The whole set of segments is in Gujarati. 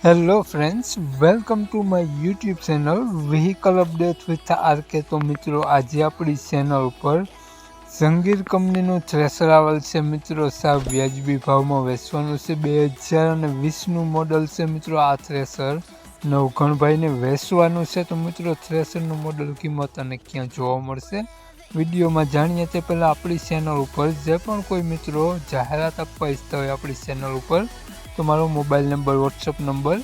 Hello friends, welcome to my YouTube channel vehicle update with RK. તો મિત્રો, આજે આપણી ચેનલ ઉપર ઝંગીર કંપનીનું થ્રેશર આવેલ છે મિત્રો। સાવ વ્યાજબી ભાવમાં વેચવાનું છે। 2020નું મોડલ છે મિત્રો। આ થ્રેશર નવઘણભાઈને વેચવાનું છે। તો મિત્રો, થ્રેશરનું મોડલ, કિંમત અને ક્યાં જોવા મળશે વિડીયોમાં જાણીએ તે પહેલાં આપણી ચેનલ ઉપર જે પણ કોઈ મિત્રો જાહેરાત આપવા ઈચ્છતા હોય આપણી ચેનલ ઉપર, તો મારો મોબાઈલ નંબર, વોટ્સઅપ નંબર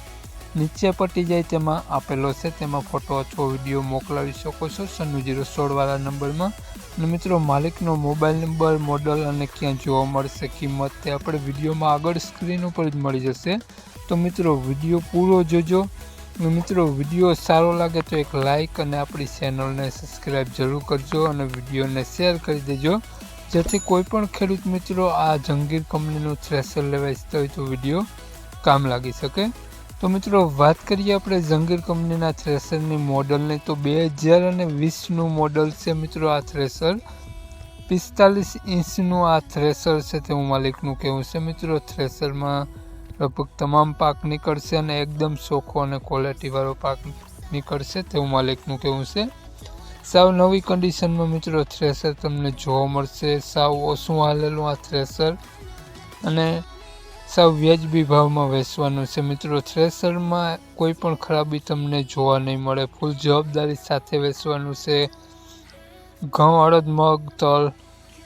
નીચે પટી જાય તેમાં આપેલો છે। તેમાં ફોટો અથવા વિડીયો મોકલાવી શકો છો 9616 વાળા નંબરમાં। અને મિત્રો, માલિકનો મોબાઈલ નંબર, મોડલ અને ક્યાં જોવા મળશે કિંમત, તે આપણે વિડીયોમાં આગળ સ્ક્રીન ઉપર જ મળી જશે। તો મિત્રો, વિડીયો પૂરો જોજો। અને મિત્રો, વિડીયો સારો લાગે તો એક લાઇક અને આપણી ચેનલને સબસ્ક્રાઈબ જરૂર કરજો અને વિડીયોને શેર કરી દેજો, જેથી કોઈ પણ ખેડૂત મિત્રો આ ઝંગીર કંપનીનું થ્રેશર લેવા ઈચ્છતા હોય તો વિડીયો કામ લાગી શકે। તો મિત્રો, વાત કરીએ આપણે ઝંગીર કંપનીના થ્રેશરની મોડલની, તો 2020નું મોડલ છે મિત્રો। આ થ્રેશર 45 ઇંચનું આ થ્રેશર છે તેવું માલિકનું કહેવું છે મિત્રો। થ્રેશરમાં લગભગ તમામ પાક નીકળશે અને એકદમ ચોખ્ખો અને ક્વોલિટીવાળો પાક નીકળશે તેવું માલિકનું કહેવું છે। સાવ નવી કન્ડિશનમાં મિત્રો થ્રેશર તમને જોવા મળશે। સાવ ઓછું હાલેલું આ થ્રેશર અને સાવ વ્યાજબી ભાવમાં વેચવાનું છે મિત્રો। થ્રેશરમાં કોઈ પણ ખરાબી તમને જોવા નહીં મળે। ફૂલ જવાબદારી સાથે વેચવાનું છે। ઘઉં, અડદ, મગ, તલ,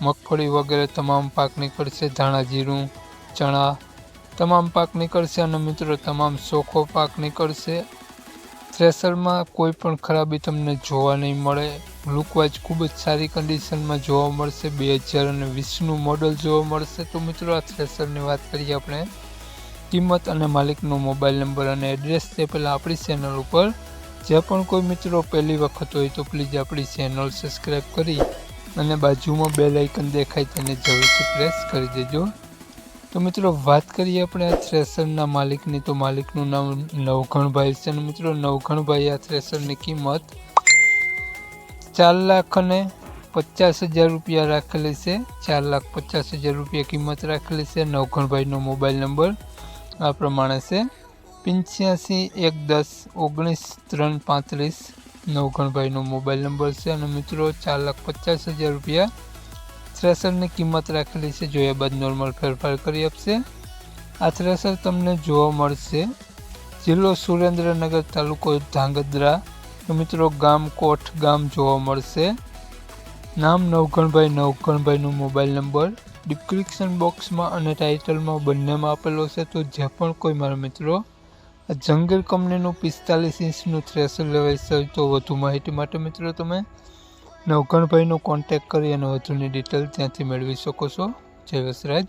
મગફળી વગેરે તમામ પાક નીકળશે। ધાણા, જીરું, ચણા તમામ પાક નીકળશે અને મિત્રો તમામ ચોખ્ખો પાક નીકળશે। થ્રેશરમાં કોઈ પણ ખરાબી તમને જોવા નહીં મળે। લુકવાઇઝ ખૂબ જ સારી કન્ડિશનમાં જોવા મળશે। 2020નું મોડલ જોવા મળશે। તો મિત્રો, આ થ્રેશરની વાત કરીએ આપણે કિંમત અને માલિકનો મોબાઈલ નંબર અને એડ્રેસ, તે પહેલાં આપણી ચેનલ ઉપર જે પણ કોઈ મિત્રો પહેલી વખત હોય તો પ્લીઝ આપણી ચેનલ સબસ્ક્રાઈબ કરી અને બાજુમાં બેલ આઇકન દેખાય તેને જરૂરથી પ્રેસ કરી દેજો। તો મિત્રો, વાત કરીએ આપણે આ થ્રેશરના માલિકની, તો માલિકનું નામ નવઘણભાઈ છે અને મિત્રો નવઘણભાઈ આ થ્રેશરની કિંમત 4,50,000 રૂપિયા રાખેલી છે। 4,50,000 રૂપિયા કિંમત રાખેલી છે। નવઘણભાઈનો મોબાઈલ નંબર આ પ્રમાણે છે 85 110 19 335। નવઘણભાઈનો મોબાઈલ નંબર છે અને મિત્રો 4,50,000 રૂપિયા થ્રેશરની કિંમત રાખેલી છે। જોયા બાદ નોર્મલ ફેરફાર કરી આપશે। આ થ્રેશર તમને જોવા મળશે જિલ્લો સુરેન્દ્રનગર, તાલુકો ધાંગધ્રા। તો મિત્રો, ગામ કોઠ ગામ જોવા મળશે। નામ નવઘણભાઈ, નવઘણભાઈનો મોબાઈલ નંબર ડિસ્ક્રિપ્શન બોક્સમાં અને ટાઇટલમાં બંનેમાં આપેલો છે। તો જે પણ કોઈ મારા મિત્રો આ ઝંગીર કંપનીનું 45 ઇંચનું થ્રેશર લેવા ઈચ્છતા હોય તો વધુ માહિતી માટે મિત્રો તમે નવઘણભાઈનો કોન્ટેક્ટ કરી અને વધુની ડિટેલ ત્યાંથી મેળવી શકો છો। જય વસરાજ।